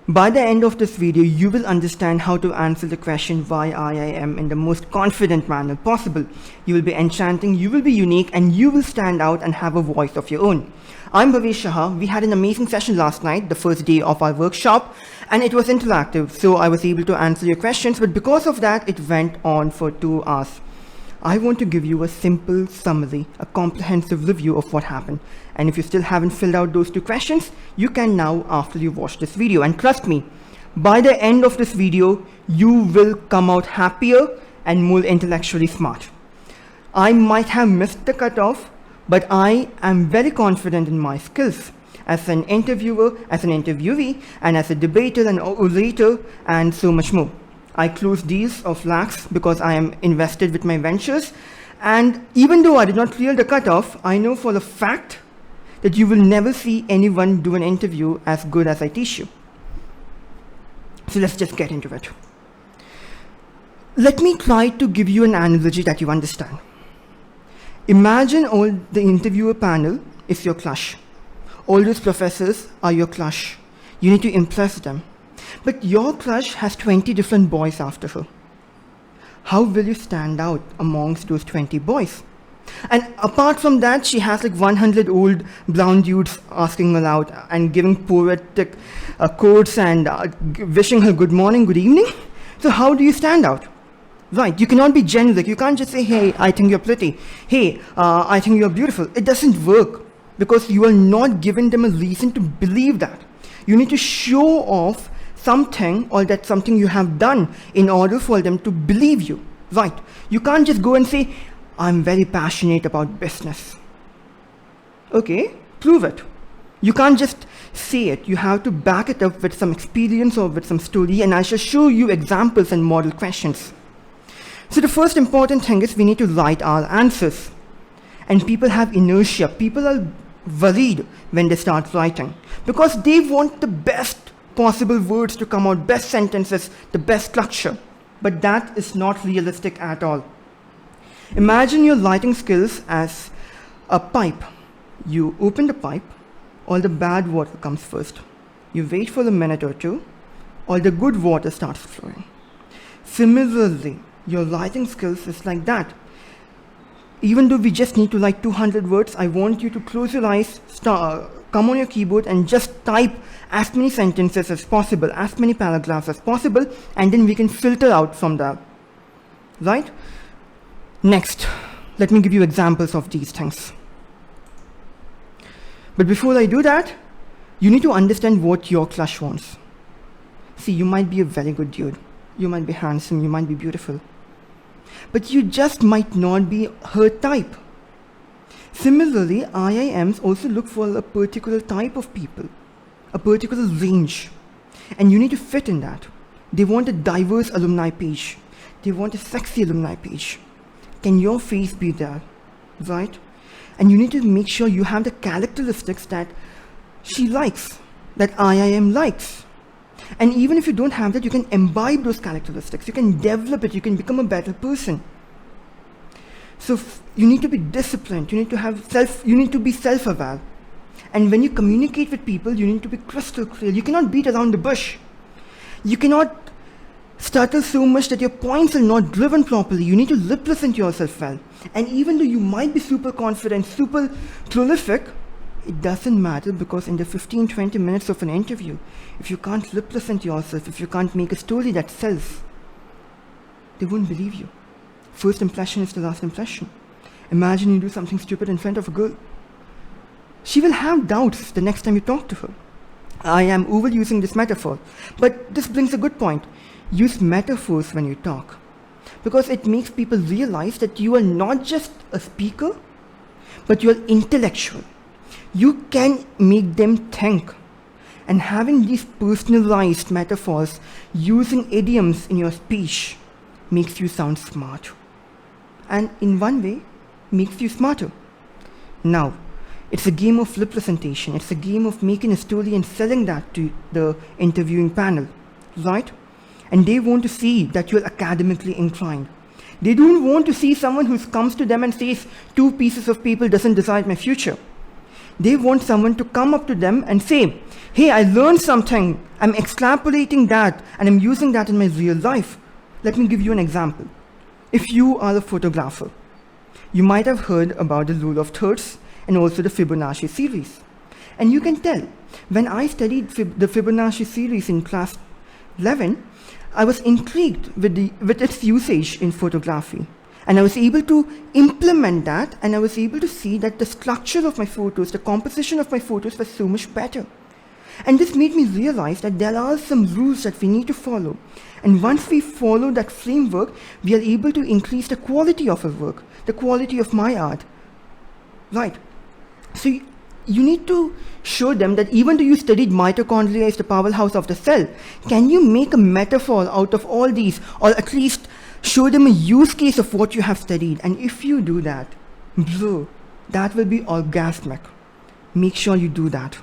By the end of this video, you will understand how to answer the question why IIM in the most confident manner possible. You will be enchanting, you will be unique, and you will stand out and have a voice of your own. I'm Bhavesh Shaha. We had an amazing session last night, the first day of our workshop, and it was interactive, so I was able to answer your questions, but because of that, it went on for 2 hours. I want to give you a simple summary, a comprehensive review of what happened. And if you still haven't filled out those 2 questions, you can now after you watch this video. And trust me, by the end of this video, you will come out happier and more intellectually smart. I might have missed the cutoff, but I am very confident in my skills as an interviewer, as an interviewee, and as a debater and orator, and so much more. I close deals of lakhs because I am invested with my ventures. And even though I did not clear the cutoff, I know for a fact that you will never see anyone do an interview as good as I teach you. So let's just get into it. Let me try to give you an analogy that you understand. Imagine all the interviewer panel is your crush. All those professors are your crush. You need to impress them. But your crush has 20 different boys after her. How will you stand out amongst those 20 boys? And apart from that, she has like 100 old brown dudes asking her out and giving poetic quotes and wishing her good morning, good evening. So how do you stand out? Right, you cannot be generic. You can't just say, hey, I think you're pretty. Hey, I think you're beautiful. It doesn't work because you are not giving them a reason to believe that. You need to show off something or that something you have done in order for them to believe you. Right, you can't just go and say, I'm very passionate about business. Okay, prove it. You can't just say it. You have to back it up with some experience or with some story, and I shall show you examples and model questions. So the first important thing is we need to write our answers. And people have inertia. People are worried when they start writing because they want the best possible words to come out, best sentences, the best structure. But that is not realistic at all. Imagine your writing skills as a pipe. You open the pipe, all the bad water comes first. You wait for a minute or 2, all the good water starts flowing. Similarly, your writing skills is like that. Even though we just need to write 200 words, I want you to close your eyes, come on your keyboard and just type as many sentences as possible, as many paragraphs as possible, and then we can filter out from that. Right? Next, let me give you examples of these things. But before I do that, you need to understand what your crush wants. See, you might be a very good dude. You might be handsome, you might be beautiful. But you just might not be her type. Similarly, IIMs also look for a particular type of people, a particular range, and you need to fit in that. They want a diverse alumni page. They want a sexy alumni page. Can your face be there, right? And you need to make sure you have the characteristics that she likes, that IIM likes. And even if you don't have that, you can imbibe those characteristics. You can develop it. You can become a better person. So you need to be disciplined. You need to be self-aware. And when you communicate with people, you need to be crystal clear. You cannot beat around the bush. You cannot stutter so much that your points are not driven properly. You need to represent yourself well. And even though you might be super confident, super prolific, it doesn't matter because in the 15-20 minutes of an interview, if you can't represent yourself, if you can't make a story that sells, they won't believe you. First impression is the last impression. Imagine you do something stupid in front of a girl. She will have doubts the next time you talk to her. I am overusing this metaphor, but this brings a good point. Use metaphors when you talk because it makes people realize that you are not just a speaker, but you are intellectual. You can make them think. And having these personalized metaphors, using idioms in your speech, makes you sound smart. And in one way, makes you smarter. Now, it's a game of representation. It's a game of making a story and selling that to the interviewing panel, right? And they want to see that you're academically inclined. They don't want to see someone who comes to them and says, 2 pieces of paper doesn't decide my future. They want someone to come up to them and say, Hey, I learned something. I'm extrapolating that and I'm using that in my real life. Let me give you an example. If you are a photographer, you might have heard about the rule of thirds and also the Fibonacci series. And you can tell, when I studied the Fibonacci series in class 11, I was intrigued with its usage in photography. And I was able to implement that, and I was able to see that the structure of my photos, the composition of my photos was so much better. And this made me realize that there are some rules that we need to follow. And once we follow that framework, we are able to increase the quality of our work, the quality of my art. Right. So you need to show them that even though you studied mitochondria is the powerhouse of the cell, can you make a metaphor out of all these, or at least show them a use case of what you have studied? And if you do that, bro, that will be orgasmic. Make sure you do that.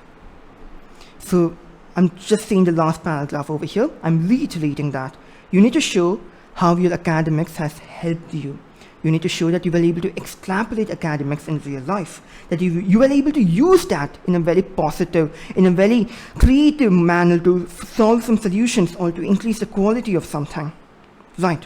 So I'm just saying the last paragraph over here. I'm reiterating that. You need to show how your academics has helped you. You need to show that you were able to extrapolate academics in real life, that you were able to use that in a very positive, in a very creative manner to solve some solutions or to increase the quality of something. Right.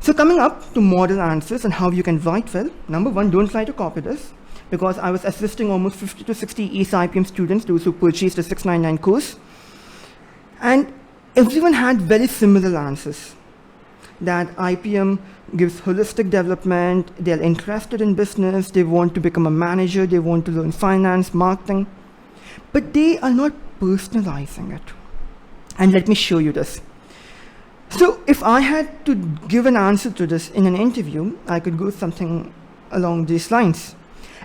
So coming up to model answers and how you can write well. Number one, don't try to copy this, because I was assisting almost 50 to 60 AceIPM students, those who purchased the 699 course. And everyone had very similar answers. That IPM gives holistic development, they're interested in business, they want to become a manager, they want to learn finance, marketing, but they are not personalizing it. And let me show you this. So if I had to give an answer to this in an interview, I could go something along these lines.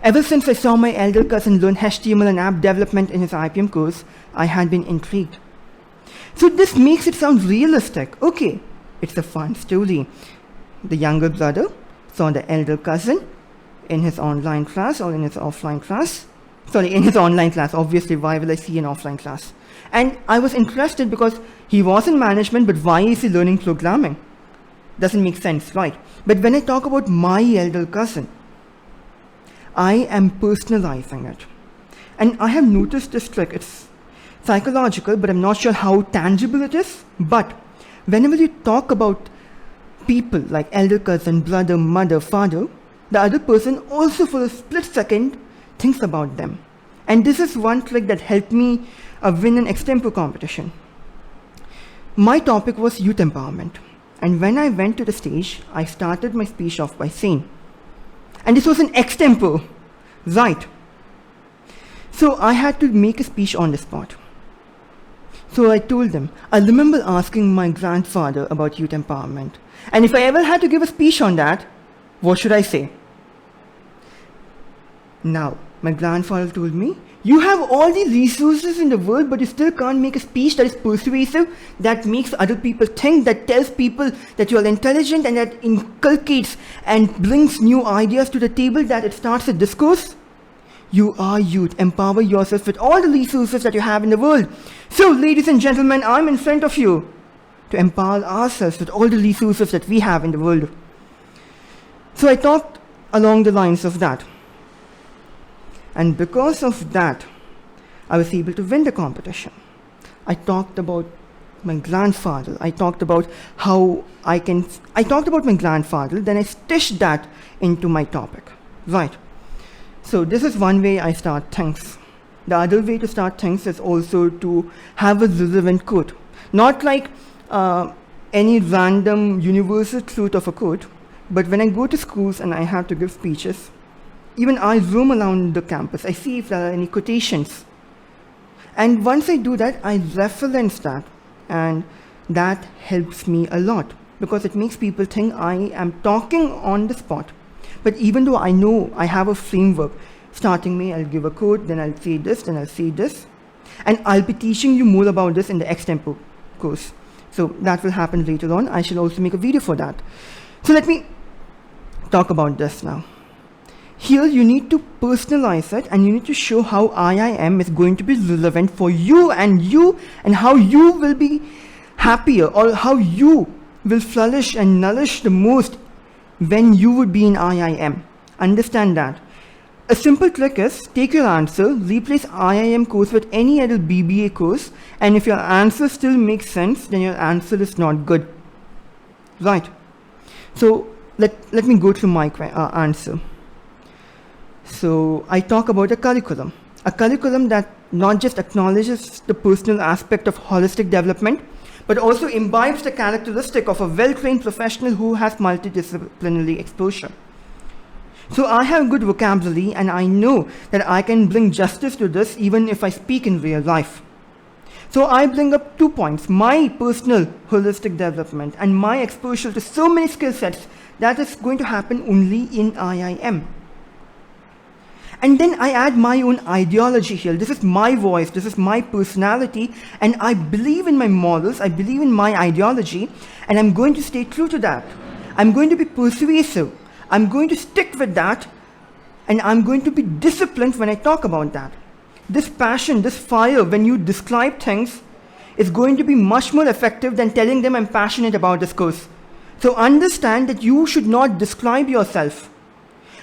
Ever since I saw my elder cousin learn HTML and app development in his IPM course, I had been intrigued. So this makes it sound realistic. Okay, it's a fun story. The younger brother saw the elder cousin in his online class or in his offline class. Sorry, in his online class. Obviously, why will I see an offline class? And I was interested because he was in management, but why is he learning programming? Doesn't make sense, right? But when I talk about my elder cousin, I am personalizing it. And I have noticed this trick. It's psychological, but I'm not sure how tangible it is. But whenever you talk about people like elder cousin, brother, mother, father, the other person also for a split second thinks about them. And this is one trick that helped me win an extempo competition. My topic was youth empowerment. And when I went to the stage, I started my speech off by saying, and this was an extempo, right? So I had to make a speech on the spot. So I told them, I remember asking my grandfather about youth empowerment. And if I ever had to give a speech on that, what should I say? Now, my grandfather told me, you have all these resources in the world, but you still can't make a speech that is persuasive, that makes other people think, that tells people that you are intelligent and that inculcates and brings new ideas to the table, that it starts a discourse. You are youth. Empower yourself with all the resources that you have in the world. So, ladies and gentlemen, I'm in front of you to empower ourselves with all the resources that we have in the world. So I talked along the lines of that. And because of that, I was able to win the competition. I talked about my grandfather. I talked about my grandfather, then I stitched that into my topic. Right. So this is one way I start things. The other way to start things is also to have a relevant quote. Not like any random universal truth of a quote, but when I go to schools and I have to give speeches, even I roam around the campus, I see if there are any quotations. And once I do that, I reference that, and that helps me a lot because it makes people think I am talking on the spot. But even though I know I have a framework, starting me, I'll give a quote, then I'll say this, then I'll say this. And I'll be teaching you more about this in the extempo course. So that will happen later on. I shall also make a video for that. So let me talk about this now. Here you need to personalize it and you need to show how IIM is going to be relevant for you and how you will be happier or how you will flourish and nourish the most when you would be in IIM. Understand that. A simple trick is take your answer, replace IIM course with any other BBA course, and if your answer still makes sense, then your answer is not good. Right. So let me go through my answer. So I talk about a curriculum that not just acknowledges the personal aspect of holistic development, but also imbibes the characteristic of a well-trained professional who has multidisciplinary exposure. So I have good vocabulary, and I know that I can bring justice to this even if I speak in real life. So I bring up 2 points: my personal holistic development and my exposure to so many skill sets that is going to happen only in IIM. And then I add my own ideology here. This is my voice, this is my personality, and I believe in my models, I believe in my ideology, and I'm going to stay true to that. I'm going to be persuasive. I'm going to stick with that, and I'm going to be disciplined when I talk about that. This passion, this fire, when you describe things, is going to be much more effective than telling them I'm passionate about this course. So understand that you should not describe yourself.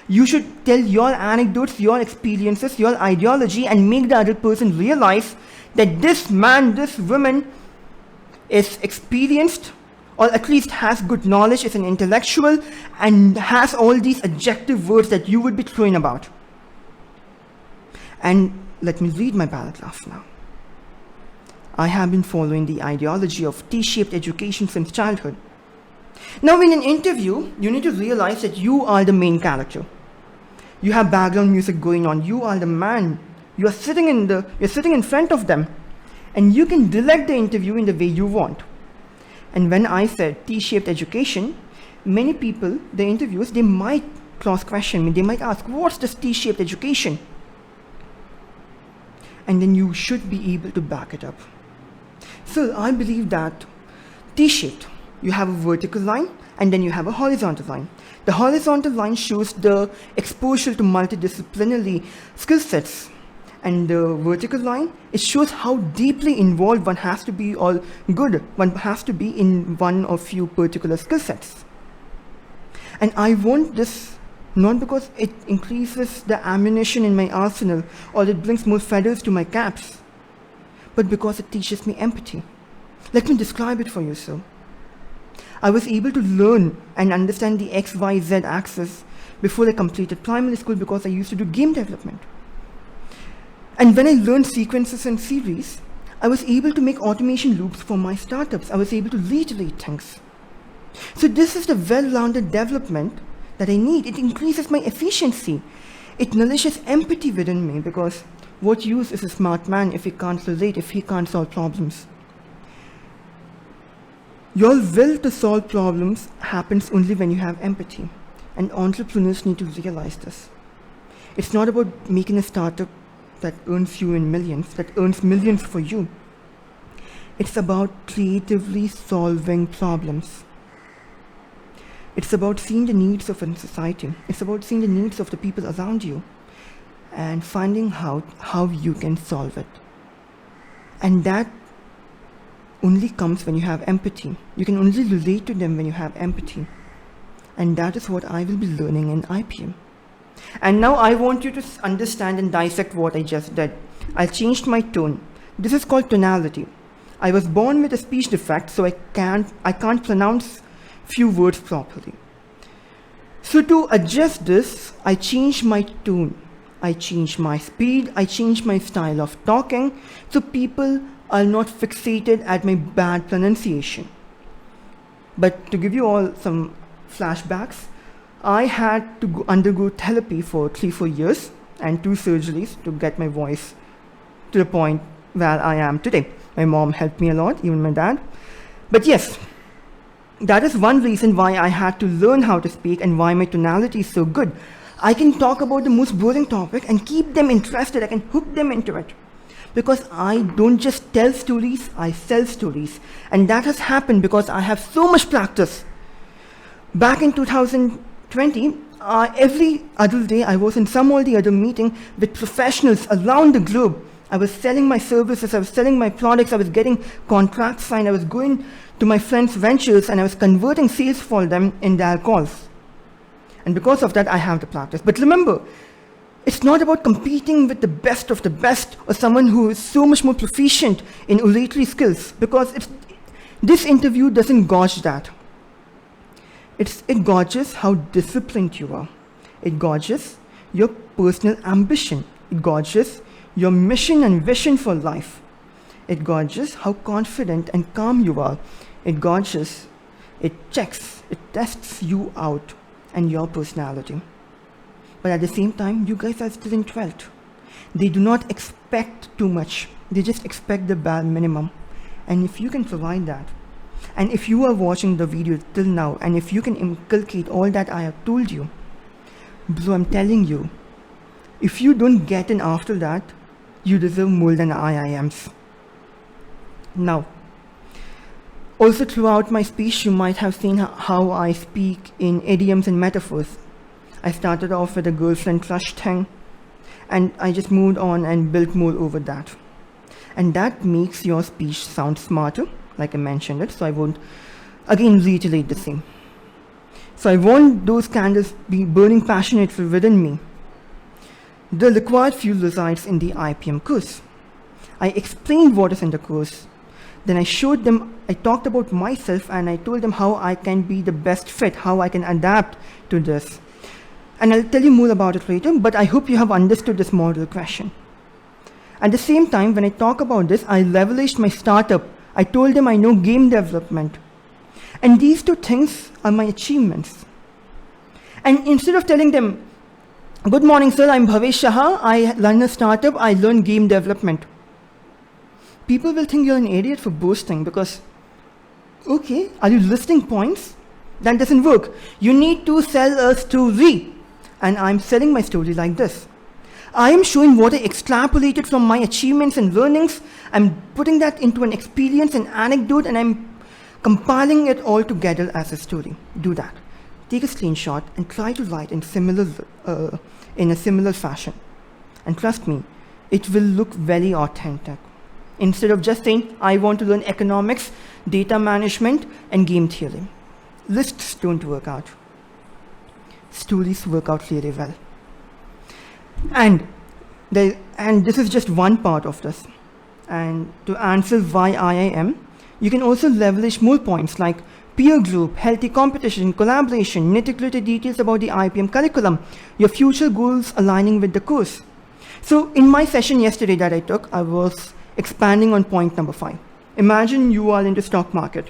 You should tell your anecdotes, your experiences, your ideology, and make the other person realize that this man, this woman is experienced, or at least has good knowledge, is an intellectual, and has all these adjective words that you would be throwing about. And let me read my paragraph now. I have been following the ideology of T-shaped education since childhood. Now in an interview, you need to realize that you are the main character. You have background music going on, you are the man. You're sitting in front of them, and you can direct the interview in the way you want. And when I said T-shaped education, many people, the interviewers, they might cross-question me. They might ask, what's this T-shaped education? And then you should be able to back it up. So I believe that T-shaped, you have a vertical line, and then you have a horizontal line. The horizontal line shows the exposure to multidisciplinary skill sets. And the vertical line, it shows how deeply involved one has to be, or good one has to be in one or few particular skill sets. And I want this not because it increases the ammunition in my arsenal or it brings more feathers to my caps, but because it teaches me empathy. Let me describe it for you, sir. I was able to learn and understand the X, Y, Z axis before I completed primary school because I used to do game development. And when I learned sequences and series, I was able to make automation loops for my startups. I was able to reiterate things. So this is the well-rounded development that I need. It increases my efficiency. It nourishes empathy within me, because what use is a smart man if he can't relate, if he can't solve problems? Your will to solve problems happens only when you have empathy. And entrepreneurs need to realize this. It's not about making a startup that earns you in millions, that earns millions for you. It's about creatively solving problems. It's about seeing the needs of a society. It's about seeing the needs of the people around you and finding out how you can solve it. And that only comes when you have empathy. You can only relate to them when you have empathy. And that is what I will be learning in IPM. And now I want you to understand and dissect what I just did. I changed my tone. This is called tonality. I was born with a speech defect, so I can't pronounce few words properly. So to adjust this, I changed my tone. I changed my speed. I changed my style of talking, so people are not fixated at my bad pronunciation. But to give you all some flashbacks, I had to undergo therapy for 3-4 years and 2 surgeries to get my voice to the point where I am today. My mom helped me a lot, even my dad. But yes, that is one reason why I had to learn how to speak and why my tonality is so good. I can talk about the most boring topic and keep them interested. I can hook them into it. Because I don't just tell stories, I sell stories. And that has happened because I have so much practice. Back in 2020, every other day I was in some or the other meeting with professionals around the globe. I was selling my services, I was selling my products, I was getting contracts signed, I was going to my friends' ventures and I was converting sales for them in their calls. And because of that, I have the practice. But remember, It's not about competing with the best of the best or someone who is so much more proficient in oratory skills, because this interview doesn't gauge that. It gauges how disciplined you are. It gauges your personal ambition. It gauges your mission and vision for life. It gauges how confident and calm you are. It gauges, it checks, it tests you out and your personality. But at the same time, you guys are still in 12th. They do not expect too much. They just expect the bare minimum. And if you can provide that, and if you are watching the video till now, and if you can inculcate all that I have told you, bro, I'm telling you, if you don't get in after that, you deserve more than IIMs. Now, also throughout my speech, you might have seen how I speak in idioms and metaphors. I started off with a girlfriend crush thing, and I just moved on and built more over that. And that makes your speech sound smarter, like I mentioned it, so I won't again reiterate the same. So I want those candles be burning passionately within me. The required fuel resides in the IPM course. I explained what is in the course. Then I showed them, I talked about myself, and I told them how I can be the best fit, how I can adapt to this. And I'll tell you more about it later, but I hope you have understood this model question. At the same time, when I talk about this, I leveraged my startup. I told them I know game development. And these two things are my achievements. And instead of telling them, good morning, sir, I'm Bhavesh Shaha, I run a startup, I learn game development. People will think you're an idiot for boasting because, okay, are you listing points? That doesn't work. You need to sell a story. And I'm selling my story like this. I am showing what I extrapolated from my achievements and learnings. I'm putting that into an experience, an anecdote, and I'm compiling it all together as a story. Do that. Take a screenshot and try to write in a similar fashion. And trust me, it will look very authentic. Instead of just saying, I want to learn economics, data management, and game theory. Lists don't work out. Stories work out really well. And this is just one part of this. And to answer why IIM, you can also leverage more points like peer group, healthy competition, collaboration, nitty-gritty details about the IPM curriculum, your future goals aligning with the course. So in my session yesterday that I took, I was expanding on point number 5. Imagine you are in the stock market.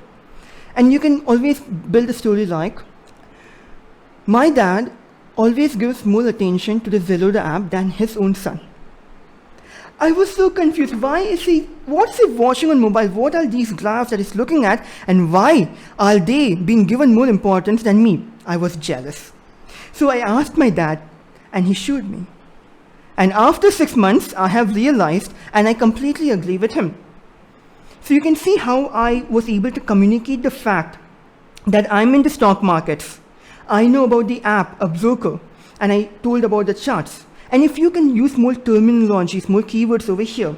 And you can always build a story like, my dad always gives more attention to the Zero app than his own son. I was so confused. What's he watching on mobile? What are these graphs that he's looking at? And why are they being given more importance than me? I was jealous. So I asked my dad, and he showed me. And after 6 months, I have realized, and I completely agree with him. So you can see how I was able to communicate the fact that I'm in the stock markets. I know about the app, a broker, and I told about the charts. And if you can use more terminologies, more keywords over here,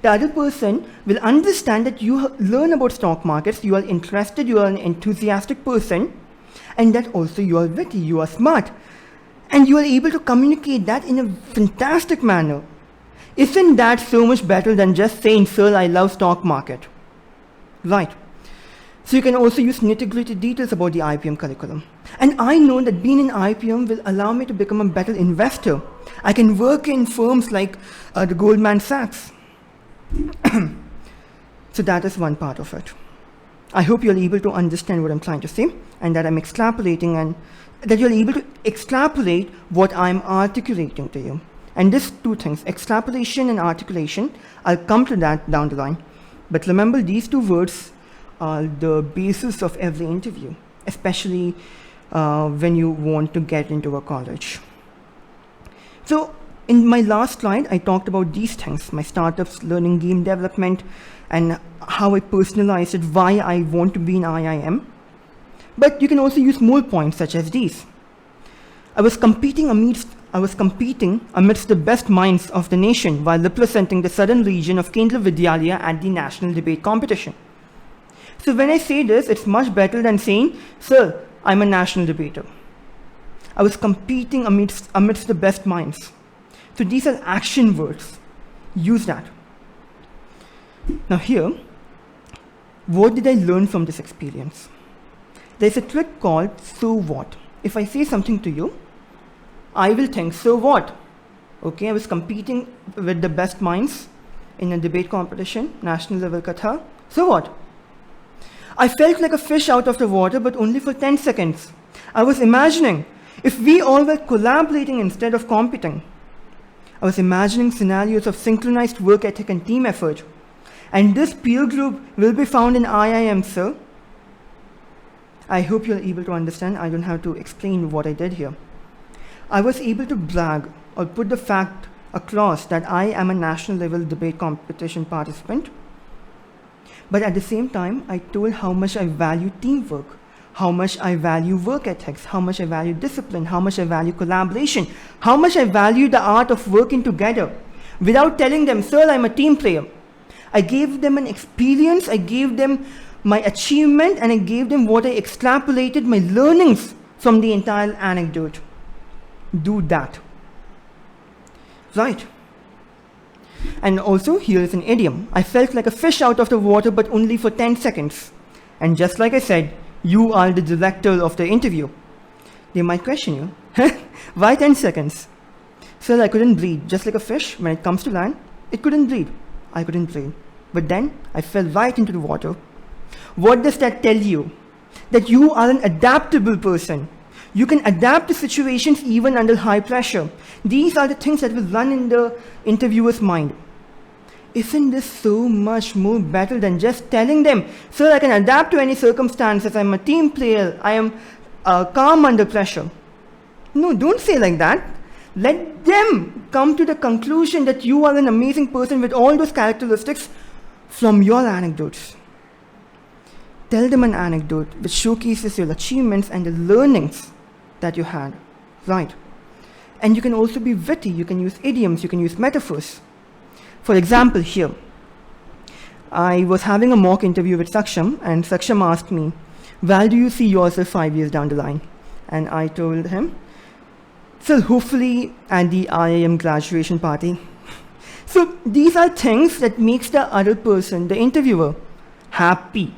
the other person will understand that you learn about stock markets, you are interested, you are an enthusiastic person, and that also you are witty, you are smart. And you are able to communicate that in a fantastic manner. Isn't that so much better than just saying, sir, I love stock market? Right. So you can also use nitty-gritty details about the IPM curriculum. And I know that being in IPM will allow me to become a better investor. I can work in firms like the Goldman Sachs. So that is one part of it. I hope you're able to understand what I'm trying to say, and that I'm extrapolating, and that you're able to extrapolate what I'm articulating to you. And these two things, extrapolation and articulation, I'll come to that down the line. But remember, these two words are the basis of every interview, especially when you want to get into a college. So in my last slide, I talked about these things, my startups, learning game development, and how I personalized it, why I want to be in IIM. But you can also use more points such as these. I was competing amidst the best minds of the nation while representing the southern region of Kendra Vidyalaya at the national debate competition. So when I say this, it's much better than saying, sir, I'm a national debater. I was competing amidst the best minds. So these are action words. Use that. Now here, what did I learn from this experience? There's a trick called so what. If I say something to you, I will think, so what? Okay, I was competing with the best minds in a debate competition, national level katha. So what? I felt like a fish out of the water, but only for 10 seconds. I was imagining if we all were collaborating instead of competing. I was imagining scenarios of synchronized work ethic and team effort. And this peer group will be found in IIM, sir. I hope you're able to understand. I don't have to explain what I did here. I was able to brag or put the fact across that I am a national level debate competition participant. But at the same time, I told how much I value teamwork, how much I value work ethics, how much I value discipline, how much I value collaboration, how much I value the art of working together. Without telling them, sir, I'm a team player. I gave them an experience, I gave them my achievement, and I gave them what I extrapolated, my learnings from the entire anecdote. Do that. Right. And also, here is an idiom. I felt like a fish out of the water, but only for 10 seconds. And just like I said, you are the director of the interview. They might question you. Why 10 seconds? Sir, I couldn't breathe. Just like a fish, when it comes to land, it couldn't breathe. I couldn't breathe. But then, I fell right into the water. What does that tell you? That you are an adaptable person. You can adapt to situations even under high pressure. These are the things that will run in the interviewer's mind. Isn't this so much more better than just telling them, sir, I can adapt to any circumstances, I'm a team player, I am calm under pressure. No, don't say like that. Let them come to the conclusion that you are an amazing person with all those characteristics from your anecdotes. Tell them an anecdote which showcases your achievements and the learnings that you had. Right. And you can also be witty, you can use idioms, you can use metaphors. For example, here, I was having a mock interview with Saksham, and Saksham asked me, where do you see yourself 5 years down the line? And I told him, so hopefully at the IIM graduation party. So these are things that makes the other person, the interviewer, happy.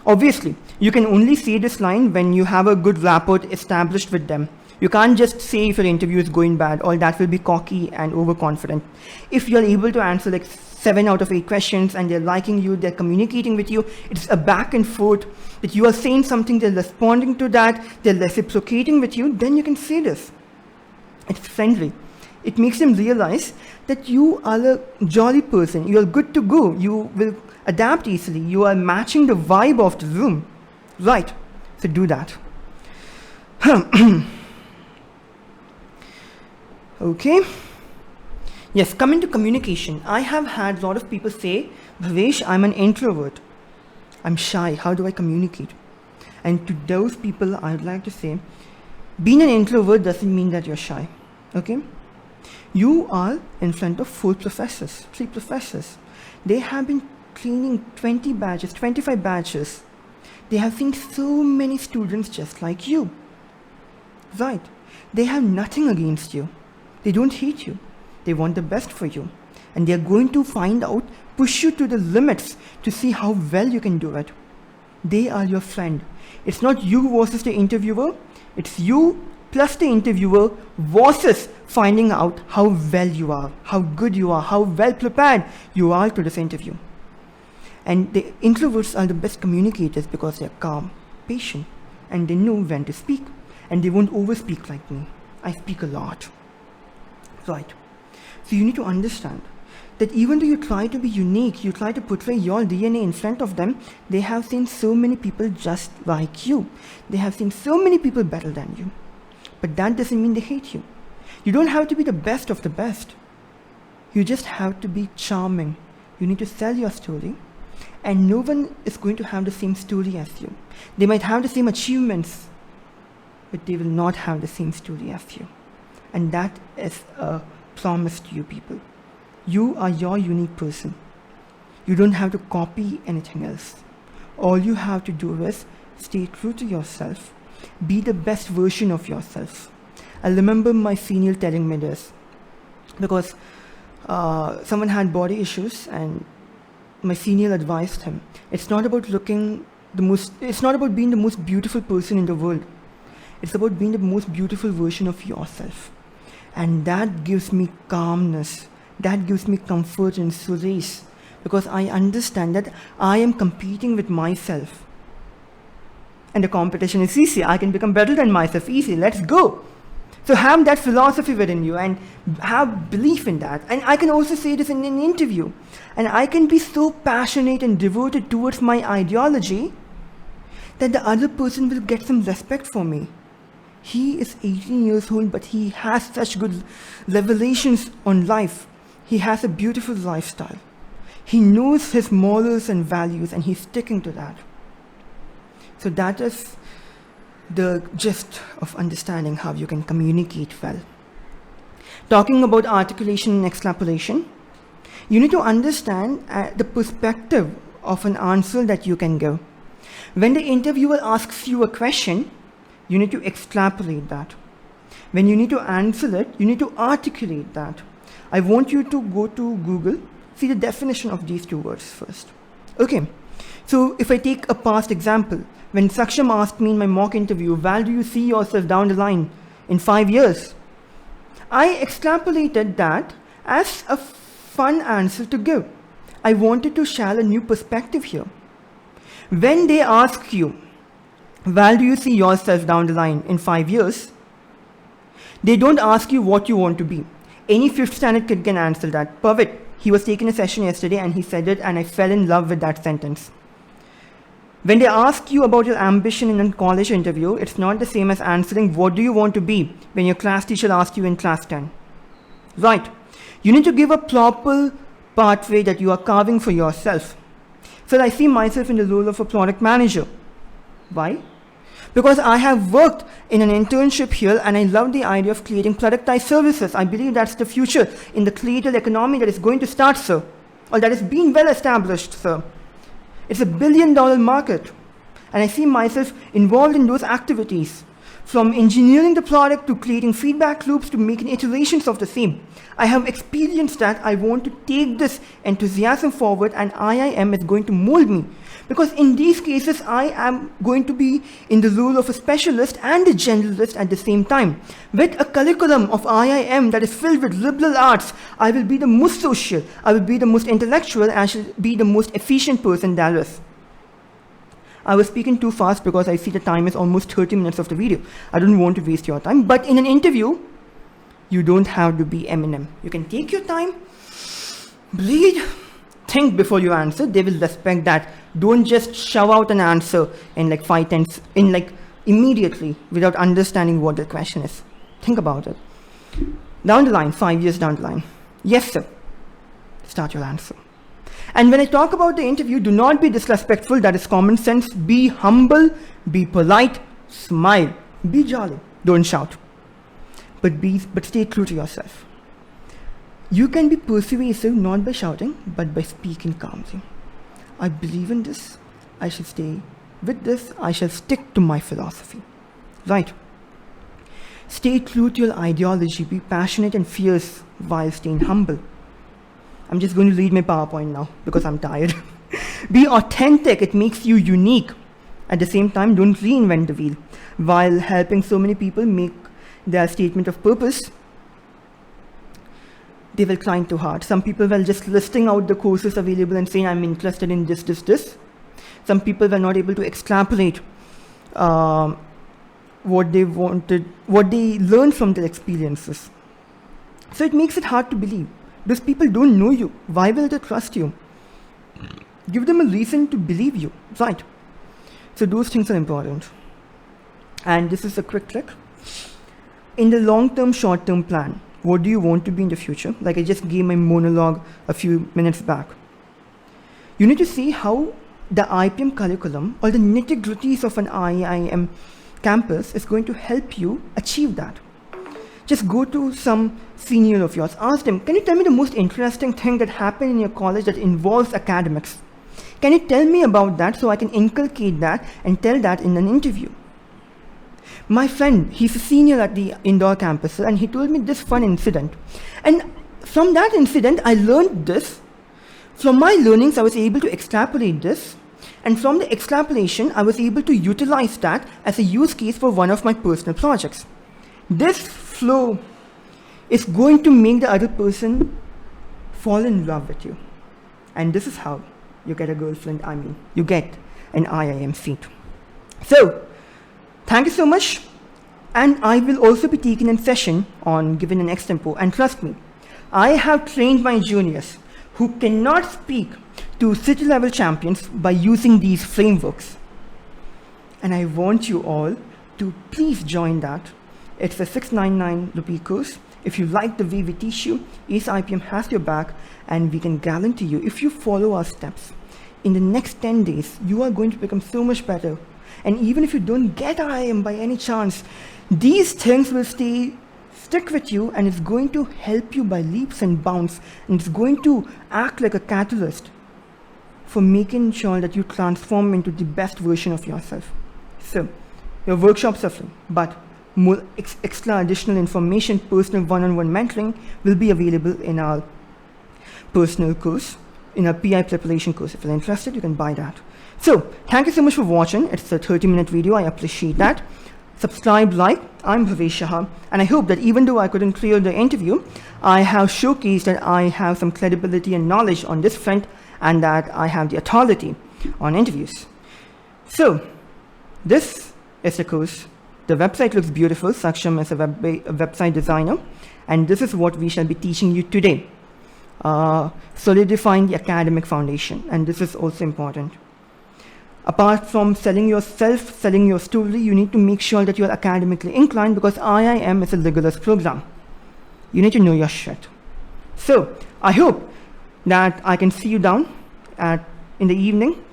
Obviously, you can only say this line when you have a good rapport established with them. You can't just say if your interview is going bad, or that will be cocky and overconfident. If you're able to answer like 7 out of 8 questions and they're liking you, they're communicating with you, it's a back and forth, that you are saying something, they're responding to that, they're reciprocating with you, then you can say this. It's friendly. It makes them realize that you are a jolly person, you are good to go, you will adapt easily, you are matching the vibe of the room. Right, so do that. Okay. Yes, coming to communication, I have had a lot of people say, Bhavesh, I'm an introvert. I'm shy, how do I communicate? And to those people, I would like to say, being an introvert doesn't mean that you're shy, okay? You are in front of 3 professors. They have been cleaning 20 badges, 25 badges. They have seen so many students just like you. Right, they have nothing against you. They don't hate you. They want the best for you. And they are going to find out, push you to the limits to see how well you can do it. They are your friend. It's not you versus the interviewer. It's you plus the interviewer versus finding out how well you are, how good you are, how well prepared you are to this interview. And the introverts are the best communicators because they're calm, patient, and they know when to speak. And they won't overspeak like me. I speak a lot. Right. So you need to understand that even though you try to be unique, you try to portray your DNA in front of them, they have seen so many people just like you. They have seen so many people better than you. But that doesn't mean they hate you. You don't have to be the best of the best. You just have to be charming. You need to sell your story. And no one is going to have the same story as you. They might have the same achievements, but they will not have the same story as you. And that is a promise to you people. You are your unique person. You don't have to copy anything else. All you have to do is stay true to yourself. Be the best version of yourself. I remember my senior telling me this. because someone had body issues, and my senior advised him, it's not about being the most beautiful person in the world. It's about being the most beautiful version of yourself. And that gives me calmness. That gives me comfort and solace, because I understand that I am competing with myself. And the competition is easy. I can become better than myself easy. Let's go. So have that philosophy within you and have belief in that. And I can also say this in an interview. And I can be so passionate and devoted towards my ideology that the other person will get some respect for me. He is 18 years old, but he has such good revelations on life. He has a beautiful lifestyle. He knows his morals and values, and he's sticking to that. So that is the gist of understanding how you can communicate well. Talking about articulation and extrapolation, you need to understand the perspective of an answer that you can give. When the interviewer asks you a question, you need to extrapolate that. When you need to answer it, you need to articulate that. I want you to go to Google, see the definition of these two words first. Okay, so if I take a past example, when Saksham asked me in my mock interview, where do you see yourself down the line in 5 years? I extrapolated that as a fun answer to give. I wanted to share a new perspective here. When they ask you, where do you see yourself down the line in 5 years? They don't ask you what you want to be. Any 5th standard kid can answer that. Pavit, he was taking a session yesterday and he said it, and I fell in love with that sentence. When they ask you about your ambition in a college interview, it's not the same as answering what do you want to be when your class teacher asked you in class 10. Right. You need to give a proper pathway that you are carving for yourself. So I see myself in the role of a product manager. Why? Because I have worked in an internship here, and I love the idea of creating productized services. I believe that's the future in the creator economy that is going to start, sir, or that is being well established, sir. It's $1 billion market, and I see myself involved in those activities, from engineering the product to creating feedback loops to making iterations of the same. I have experienced that. I want to take this enthusiasm forward, and IIM is going to mold me. Because in these cases, I am going to be in the role of a specialist and a generalist at the same time. With a curriculum of IIM that is filled with liberal arts, I will be the most social, I will be the most intellectual, and I shall be the most efficient person there is. I was speaking too fast because I see the time is almost 30 minutes of the video. I don't want to waste your time, but in an interview, you don't have to be Eminem. You can take your time, bleed, think before you answer. They will respect that. Don't just shove out an answer in like 5 tenths, immediately without understanding what the question is. Think about it. Down the line, 5 years down the line. Yes, sir. Start your answer. And when I talk about the interview, do not be disrespectful. That is common sense. Be humble, be polite, smile, be jolly. Don't shout. But stay true to yourself. You can be persuasive not by shouting, but by speaking calmly. I believe in this. I shall stay with this. I shall stick to my philosophy. Right. Stay true to your ideology. Be passionate and fierce while staying humble. I'm just going to read my PowerPoint now because I'm tired. Be authentic. It makes you unique. At the same time, don't reinvent the wheel. While helping so many people make their statement of purpose, they will climb too hard. Some people were just listing out the courses available and saying, I'm interested in this. Some people were not able to extrapolate what they wanted, what they learned from their experiences. So it makes it hard to believe. Those people don't know you. Why will they trust you? Give them a reason to believe you, right? So those things are important. And this is a quick trick. In the long-term, short-term plan, what do you want to be in the future? Like I just gave my monologue a few minutes back. You need to see how the IPM curriculum or the nitty-gritties of an IIM campus is going to help you achieve that. Just go to some senior of yours, ask them, can you tell me the most interesting thing that happened in your college that involves academics? Can you tell me about that so I can inculcate that and tell that in an interview? My friend, he's a senior at the Indore campus, and he told me this fun incident. And From that incident, I learned this. From my learnings, I was able to extrapolate this. And from the extrapolation, I was able to utilize that as a use case for one of my personal projects. This flow is going to make the other person fall in love with you. And this is how you get a girlfriend, you get an IIM seat. So, thank you so much. And I will also be taking a session on giving an extempo. And trust me, I have trained my juniors who cannot speak to city level champions by using these frameworks. And I want you all to please join that. It's a 699 rupee course. If you like the way we teach you, AceIPM has your back, and we can guarantee you, if you follow our steps, in the next 10 days, you are going to become so much better. And even if you don't get IIM by any chance, these things will stick with you, and it's going to help you by leaps and bounds, and it's going to act like a catalyst for making sure that you transform into the best version of yourself. So, your workshops are free, but more extra additional information, personal one-on-one mentoring will be available in our personal course, in our PI preparation course. If you're interested, you can buy that. So, thank you so much for watching. It's a 30-minute video. I appreciate that. Subscribe, like. I'm Bhavesh Shaha, and I hope that even though I couldn't clear the interview, I have showcased that I have some credibility and knowledge on this front, and that I have the authority on interviews. So, this is the course. The website looks beautiful. Saksham is a website designer, and this is what we shall be teaching you today. Solidifying the academic foundation, and this is also important. Apart from selling yourself, selling your story, you need to make sure that you are academically inclined, because IIM is a rigorous program. You need to know your shit. So, I hope that I can see you down in the evening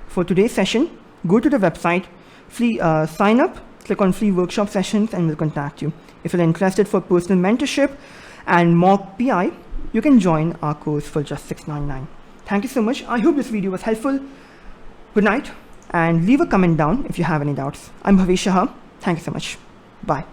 for today's session. Go to the website, sign up, click on free workshop sessions, and we'll contact you. If you're interested for personal mentorship and mock PI, you can join our course for just $699. Thank you so much. I hope this video was helpful. Good night, and leave a comment down if you have any doubts. I'm Bhavesh Shaha. Thank you so much. Bye.